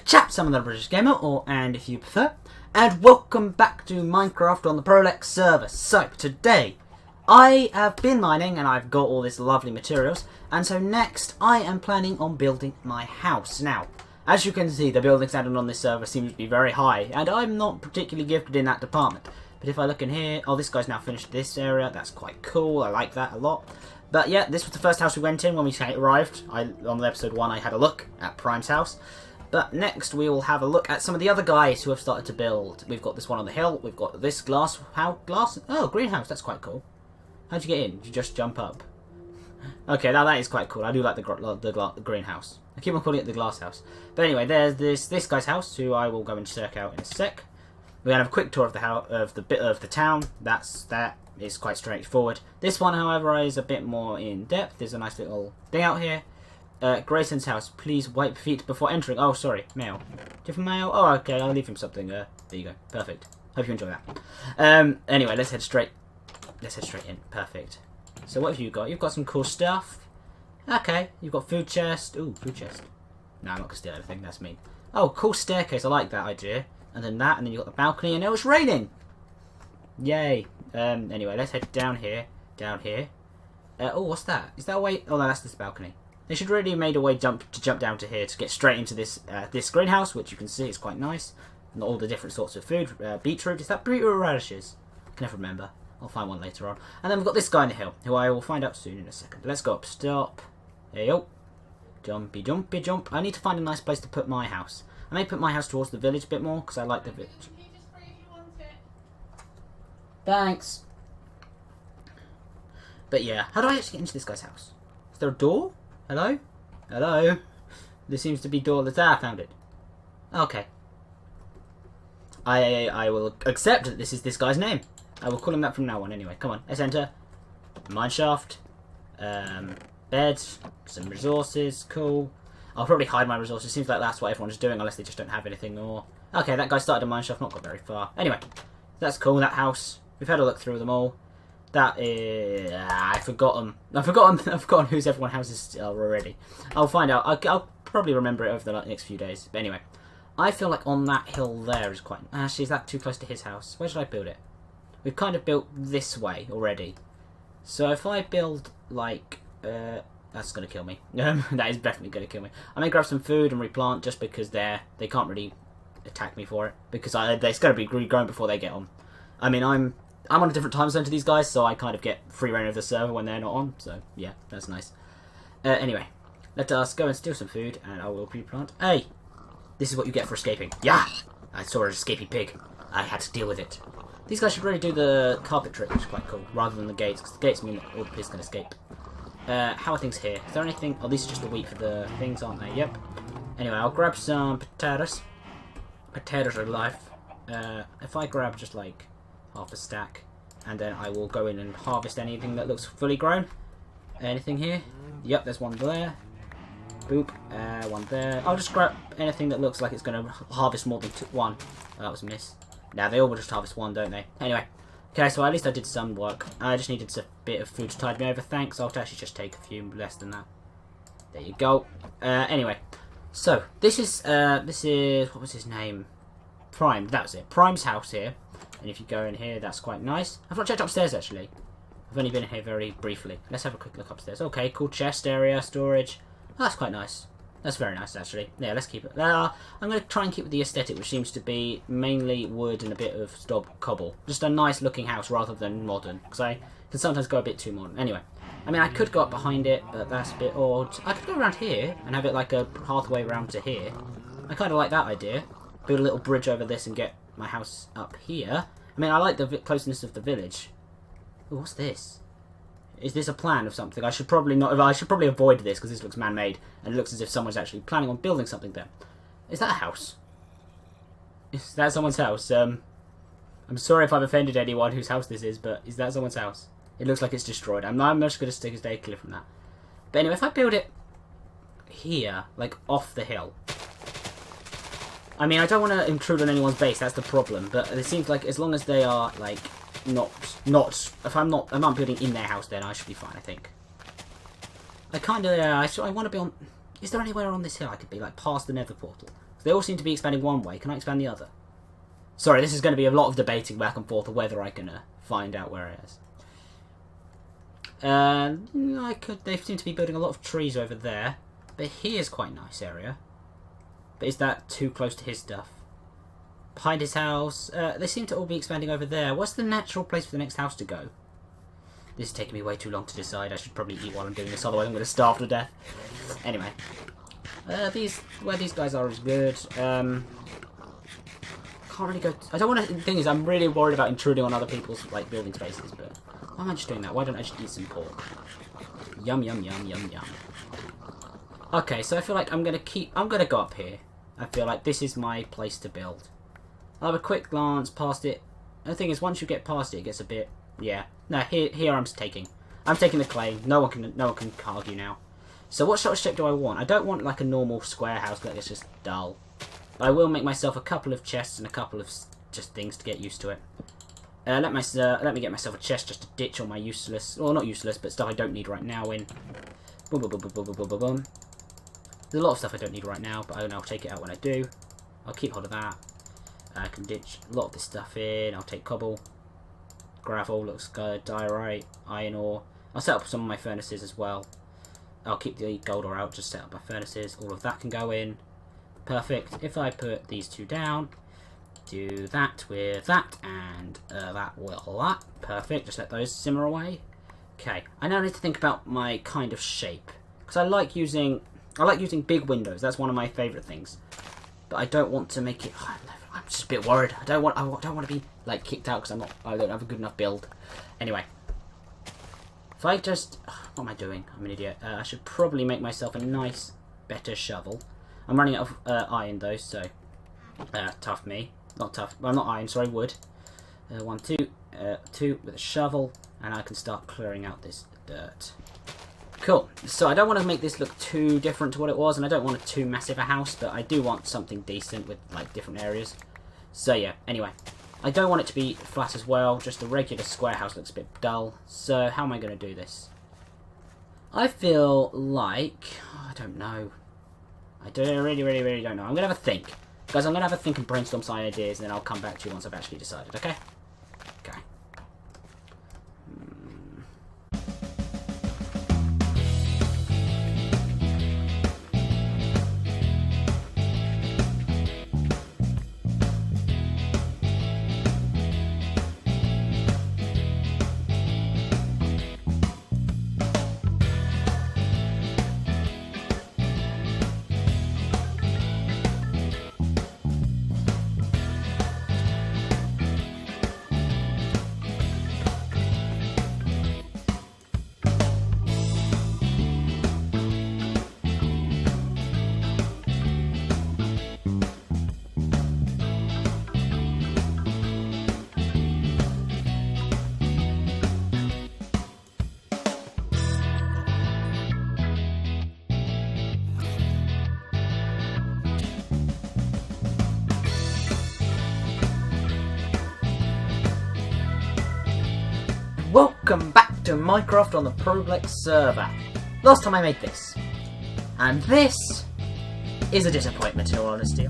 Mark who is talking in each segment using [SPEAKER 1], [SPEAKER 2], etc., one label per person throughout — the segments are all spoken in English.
[SPEAKER 1] chaps, I'm the British Gamer, and if you prefer, and welcome back to Minecraft on the Prolex server. So, today, I have been mining, and I've got all these lovely materials, and so next, I am planning on building my house. Now, as you can see, the building standard on this server seems to be very high, and I'm not particularly gifted in that department. But if I look in here, oh, this guy's now finished this area, that's quite cool, I like that a lot. But yeah, this was the first house we went in when we arrived. On episode 1, I had a look at Prime's house. But next, we will have a look at some of the other guys who have started to build. We've got this one on the hill. We've got this glass. Oh, greenhouse. That's quite cool. How'd you get in? Did you just jump up? Okay, now that is quite cool. I do like the greenhouse. I keep on calling it the glass house. But anyway, there's this guy's house, who I will go and check out in a sec. We're gonna have a quick tour of the house, of the town. That is quite straightforward. This one, however, is a bit more in depth. There's a nice little thing out here. Grayson's house. Please wipe feet before entering. Oh, sorry, mail. Different mail. Oh, okay. I'll leave him something. There you go. Perfect. Hope you enjoy that. Anyway, let's head straight. Let's head straight in. Perfect. So what have you got? You've got some cool stuff. Okay. You've got food chest. Ooh, food chest. No, I'm not gonna steal everything. That's mean. Oh, cool staircase. I like that idea. And then that, and then you've got the balcony, and now it's raining. Yay. Anyway, let's head down here. Down here. Oh, what's that? Is that a way? Oh, no, that's this balcony. They should really have made a way to jump down to here to get straight into this this greenhouse, which you can see is quite nice. And all the different sorts of food. Beetroot. Is that beetroot or radishes? I can never remember. I'll find one later on. And then we've got this guy on the hill, who I will find out soon in a second. Let's go up. Stop. There you go. Jumpy, jumpy, jump. I need to find a nice place to put my house. I may put my house towards the village a bit more, because I like the village.
[SPEAKER 2] Can you just spray if you want it?
[SPEAKER 1] Thanks. But yeah, how do I actually get into this guy's house? Is there a door? Hello? Hello? There seems to be doorless. Ah, I found it. Okay. I will accept that this is this guy's name. I will call him that from now on anyway. Come on, let's enter. Mineshaft. Bed. Some resources. Cool. I'll probably hide my resources. Seems like that's what everyone's doing, unless they just don't have anything. Or okay, that guy started a mineshaft, not got very far. Anyway, that's cool. That house. We've had a look through them all. That is... I forgot I've forgotten whose everyone's houses are already. I'll find out. I'll probably remember it over the next few days. But anyway, I feel like on that hill there is quite... Actually, is that too close to his house? Where should I build it? We've kind of built this way already. So if I build like... that's going to kill me. That is definitely going to kill me. I may grab some food and replant just because they can't really attack me for it. Because it's going to be regrown before they get on. I mean, I'm on a different time zone to these guys, so I kind of get free reign of the server when they're not on. So, yeah, that's nice. Anyway, let us go and steal some food, and I will replant. Hey! This is what you get for escaping. Yeah! I saw an escaping pig. I had to deal with it. These guys should really do the carpet trick, which is quite cool, rather than the gates, because the gates mean that all the pigs can escape. How are things here? Is there anything... Oh, these are just the wheat for the things, aren't they? Yep. Anyway, I'll grab some potatoes. Potatoes are life. If I grab just, like, half a stack, and then I will go in and harvest anything that looks fully grown. Anything here? Yep, there's one there. Boop. One there. I'll just grab anything that looks like it's going to harvest more than one. Oh, that was a miss. Now, they all will just harvest one, don't they? Anyway. Okay, so at least I did some work. I just needed a bit of food to tide me over. Thanks. I'll actually just take a few less than that. There you go. Anyway, so this is what was his name? Prime. That was it. Prime's house here. And if you go in here, that's quite nice. I've not checked upstairs actually. I've only been in here very briefly. Let's have a quick look upstairs. Okay, cool chest area, storage. Oh, that's quite nice. That's very nice, actually. Yeah, let's keep it there. I'm going to try and keep with the aesthetic, which seems to be mainly wood and a bit of cobble. Just a nice-looking house rather than modern, because I can sometimes go a bit too modern. Anyway, I mean, I could go up behind it, but that's a bit odd. I could go around here and have it like a pathway around to here. I kind of like that idea. Build a little bridge over this and get my house up here. I mean, I like the closeness of the village. Ooh, what's this? Is this a plan of something? I should probably not. I should probably avoid this because this looks man-made and it looks as if someone's actually planning on building something there. Is that a house? Is that someone's house? I'm sorry if I've offended anyone whose house this is, but is that someone's house? It looks like it's destroyed. I'm just going to stay clear from that. But anyway, if I build it here, like off the hill. I mean, I don't want to intrude on anyone's base. That's the problem. But it seems like as long as they are like. If I'm not building in their house, then I should be fine, I think. I kind of, I want to be on... Is there anywhere on this hill I could be, like, past the nether portal? They all seem to be expanding one way. Can I expand the other? Sorry, this is going to be a lot of debating back and forth of whether I can find out where it is. They seem to be building a lot of trees over there. But here's quite a nice area. But is that too close to his stuff? Behind his house, they seem to all be expanding over there. What's the natural place for the next house to go? This is taking me way too long to decide. I should probably eat while I'm doing this, otherwise I'm going to starve to death. Anyway. Where these guys are is good. Can't really go... I don't want to... The thing is, I'm really worried about intruding on other people's, like, building spaces, but... Why am I just doing that? Why don't I just eat some pork? Yum, yum, yum, yum, yum. Okay, so I feel like I'm going to go up here. I feel like this is my place to build. I'll have a quick glance past it. The thing is, once you get past it, it gets a bit... Yeah. No, here I'm taking the clay. No one can argue now. So what sort of shape do I want? I don't want like a normal square house that is just dull. But I will make myself a couple of chests and a couple of just things to get used to it. Let me get myself a chest just to ditch all my useless, or not useless, but stuff I don't need right now in. Boom, boom, boom, boom, boom, boom, boom, boom. There's a lot of stuff I don't need right now, but I'll take it out when I do. I'll keep hold of that. I can ditch a lot of this stuff in. I'll take cobble. Gravel looks good. Diorite, iron ore. I'll set up some of my furnaces as well. I'll keep the gold ore out, just set up my furnaces. All of that can go in. Perfect. If I put these two down, do that with that, and that with that. Perfect. Just let those simmer away. Okay. I now need to think about my kind of shape, because I like using big windows. That's one of my favourite things. But I don't want to make it. I'm just a bit worried. I don't want to be like kicked out because I don't have a good enough build. Anyway, if I just, what am I doing? I'm an idiot. I should probably make myself a nice, better shovel. I'm running out of iron though, so tough me. Not tough. Well, not iron. Sorry, wood. 1, 2, 2 with a shovel, and I can start clearing out this dirt. Cool. So I don't want to make this look too different to what it was, and I don't want it too massive a house, but I do want something decent with like different areas. So yeah, anyway. I don't want it to be flat as well, just a regular square house looks a bit dull. So how am I going to do this? I feel like... I don't know. I really don't know. I'm going to have a think. Guys, I'm going to have a think and brainstorm some ideas, and then I'll come back to you once I've actually decided, okay? Okay. Welcome back to Minecraft on the Prolex server. Last time I made this. And this is a disappointment in all honesty.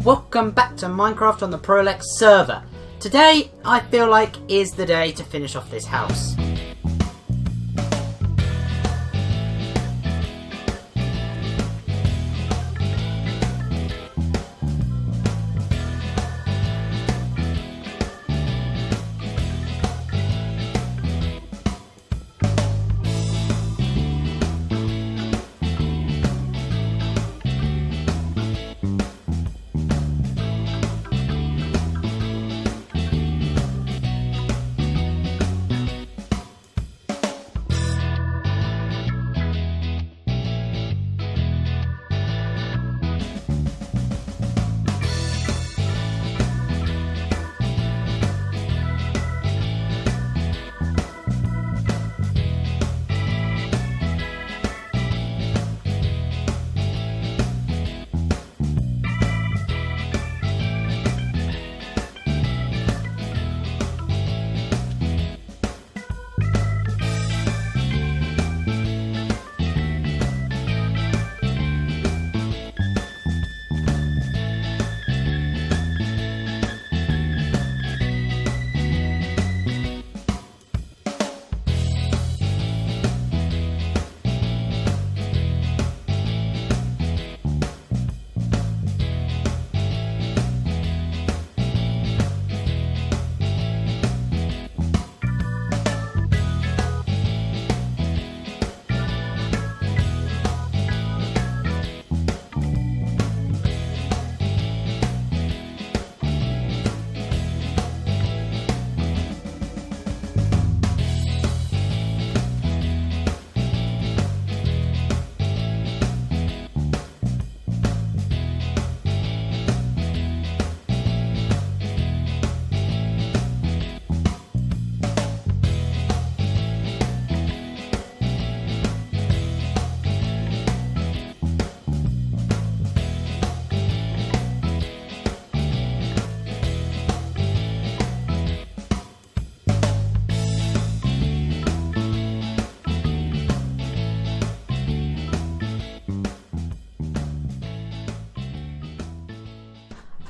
[SPEAKER 1] Welcome back to Minecraft on the Prolex server. Today, I feel like is the day to finish off this house.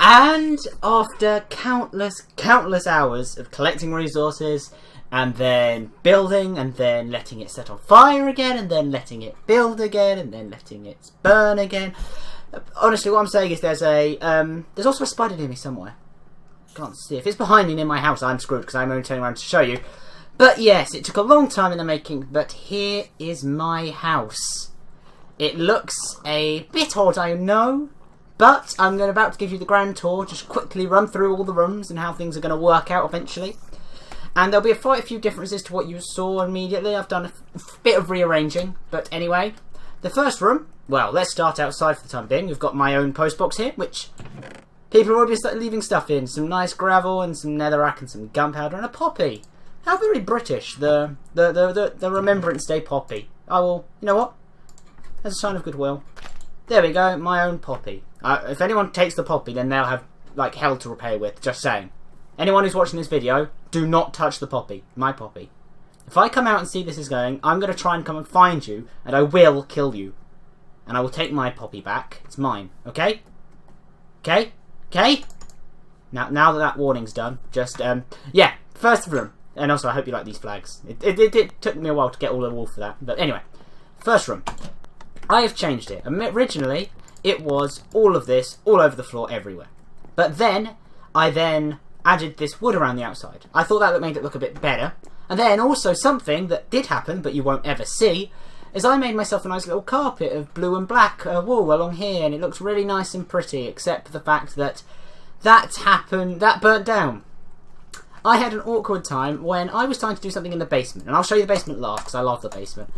[SPEAKER 1] And after countless hours of collecting resources and then building and then letting it set on fire again and then letting it build again and then letting it burn again. Honestly, what I'm saying is there's also a spider near me somewhere. Can't see. If it's behind me near my house, I'm screwed because I'm only turning around to show you. But yes, it took a long time in the making, but here is my house. It looks a bit odd, I know. But I'm about to give you the grand tour, just quickly run through all the rooms and how things are going to work out eventually. And there'll be quite a few differences to what you saw immediately. I've done a bit of rearranging, but anyway. The first room, well, let's start outside for the time being. We've got my own post box here, which people have already started leaving stuff in. Some nice gravel and some netherrack and some gunpowder and a poppy. How very British, the Remembrance Day poppy. I will, you know what? As a sign of goodwill. There we go, my own poppy. If anyone takes the poppy, then they'll have, like, hell to repay with. Just saying. Anyone who's watching this video, do not touch the poppy. My poppy. If I come out and see this is going, I'm going to try and come and find you, and I will kill you. And I will take my poppy back. It's mine. Okay? Okay? Okay? Now that warning's done, just, yeah, first room. And also, I hope you like these flags. It took me a while to get all the wool for that. But anyway, first room. I have changed it. Originally, it was all of this, all over the floor, everywhere. But then, I added this wood around the outside. I thought that made it look a bit better. And then also something that did happen, but you won't ever see, is I made myself a nice little carpet of blue and black wool along here, and it looks really nice and pretty, except for the fact that that burnt down. I had an awkward time when I was trying to do something in the basement, and I'll show you the basement last, because I love the basement.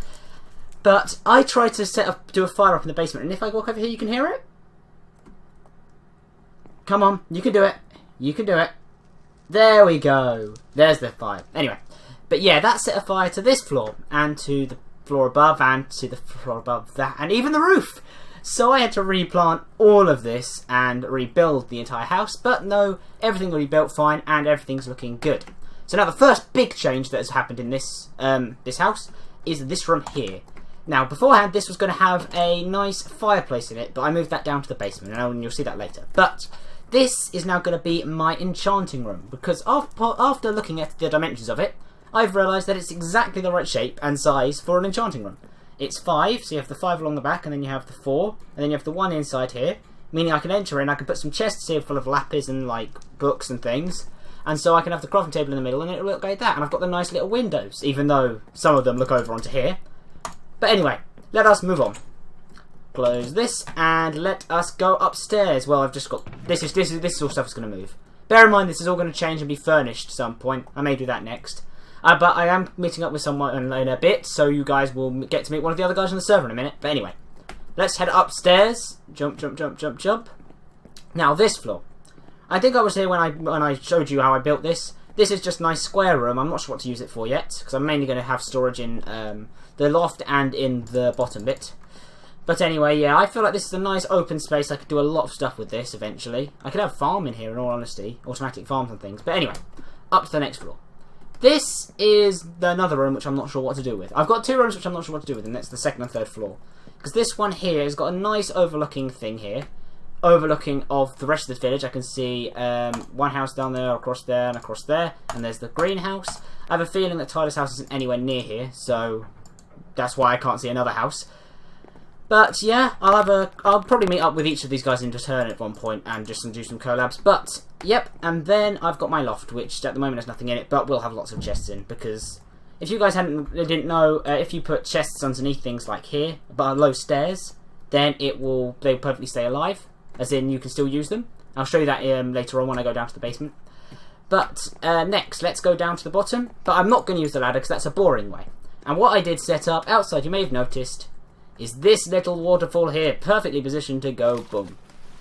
[SPEAKER 1] But I tried to do a fire up in the basement, and if I walk over here, you can hear it? Come on, you can do it. You can do it. There we go. There's the fire. Anyway, but yeah, that set a fire to this floor, and to the floor above, and to the floor above that, and even the roof. So I had to replant all of this and rebuild the entire house, but no, everything rebuilt fine, and everything's looking good. So now the first big change that has happened in this this house is this room here. Now, beforehand, this was going to have a nice fireplace in it, but I moved that down to the basement, and you'll see that later. But this is now going to be my enchanting room, because after looking at the dimensions of it, I've realised that it's exactly the right shape and size for an enchanting room. It's 5, so you have the 5 along the back, and then you have the 4, and then you have the 1 inside here, meaning I can enter in, I can put some chests here full of lapis and like books and things, and so I can have the crafting table in the middle, and it'll look like that, and I've got the nice little windows, even though some of them look over onto here. But anyway, let us move on. Close this, and let us go upstairs. Well, I've just got... This all stuff is going to move. Bear in mind, this is all going to change and be furnished at some point. I may do that next. But I am meeting up with someone in a bit, so you guys will get to meet one of the other guys on the server in a minute. But anyway, let's head upstairs. Jump, jump, jump, jump, jump. Now, this floor. I think I was here when I showed you how I built this. This is just a nice square room. I'm not sure what to use it for yet, because I'm mainly going to have storage in the loft and in the bottom bit. But anyway, yeah, I feel like this is a nice open space. I could do a lot of stuff with this eventually. I could have a farm in here, in all honesty. Automatic farms and things. But anyway, up to the next floor. This is another room which I'm not sure what to do with. I've got 2 rooms which I'm not sure what to do with, and that's the 2nd and 3rd floor. Because this one here has got a nice overlooking thing here. Overlooking of the rest of the village. I can see one house down there, across there, and across there. And there's the greenhouse. I have a feeling that Tyler's house isn't anywhere near here, so that's why I can't see another house. But yeah, I'll probably meet up with each of these guys in return at one point and just do some collabs. But yep, and then I've got my loft, which at the moment has nothing in it, but will have lots of chests in, because if you guys didn't know, if you put chests underneath things like here, below stairs, then they'll perfectly stay alive, as in you can still use them. I'll show you that later on when I go down to the basement. But next, let's go down to the bottom. But I'm not going to use the ladder because that's a boring way. And what I did set up outside, you may have noticed, is this little waterfall here, perfectly positioned to go boom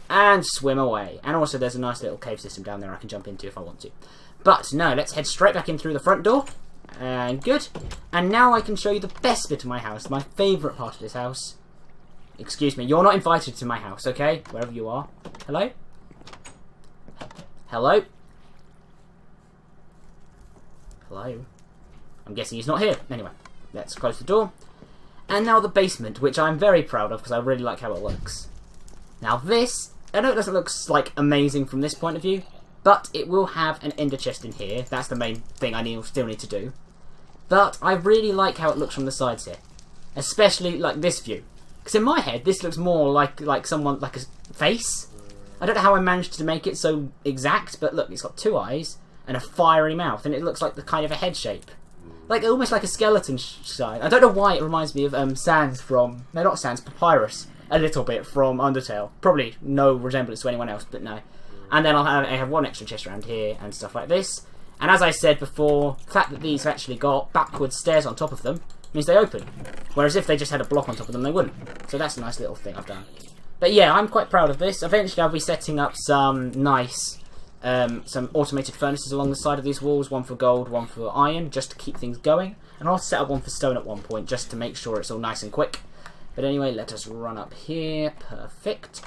[SPEAKER 1] and swim away. And also there's a nice little cave system down there I can jump into if I want to. But no, let's head straight back in through the front door. And good. And now I can show you the best bit of my house, my favourite part of this house. Excuse me, you're not invited to my house, okay? Wherever you are. Hello? Hello? Hello? I'm guessing he's not here. Anyway, let's close the door. And now the basement, which I'm very proud of because I really like how it looks. Now this, I know it doesn't look like amazing from this point of view, but it will have an ender chest in here. That's the main thing I still need to do. But I really like how it looks from the sides here, especially like this view. Because in my head, this looks more like a face. I don't know how I managed to make it so exact, but look, it's got 2 eyes and a fiery mouth, and it looks like the kind of a head shape. Like, almost like a skeleton side. I don't know why it reminds me of Sans from... No, not Sans, Papyrus. A little bit from Undertale. Probably no resemblance to anyone else, but no. And then I have 1 extra chest around here and stuff like this. And as I said before, the fact that these have actually got backwards stairs on top of them means they open. Whereas if they just had a block on top of them, they wouldn't. So that's a nice little thing I've done. But yeah, I'm quite proud of this. Eventually I'll be setting up some nice... some automated furnaces along the side of these walls, 1 for gold, 1 for iron, just to keep things going. And I'll set up 1 for stone at one point, just to make sure it's all nice and quick. But anyway, let us run up here. Perfect.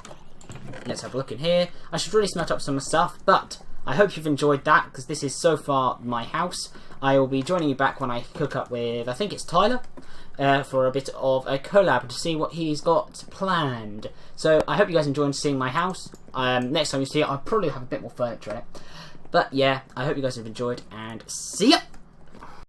[SPEAKER 1] Let's have a look in here. I should really smelt up some stuff, but I hope you've enjoyed that, because this is so far my house. I will be joining you back when I hook up with, I think it's Tyler, for a bit of a collab to see what he's got planned. So I hope you guys enjoyed seeing my house. Next time you see it, I'll probably have a bit more furniture in it. But yeah, I hope you guys have enjoyed, and see ya!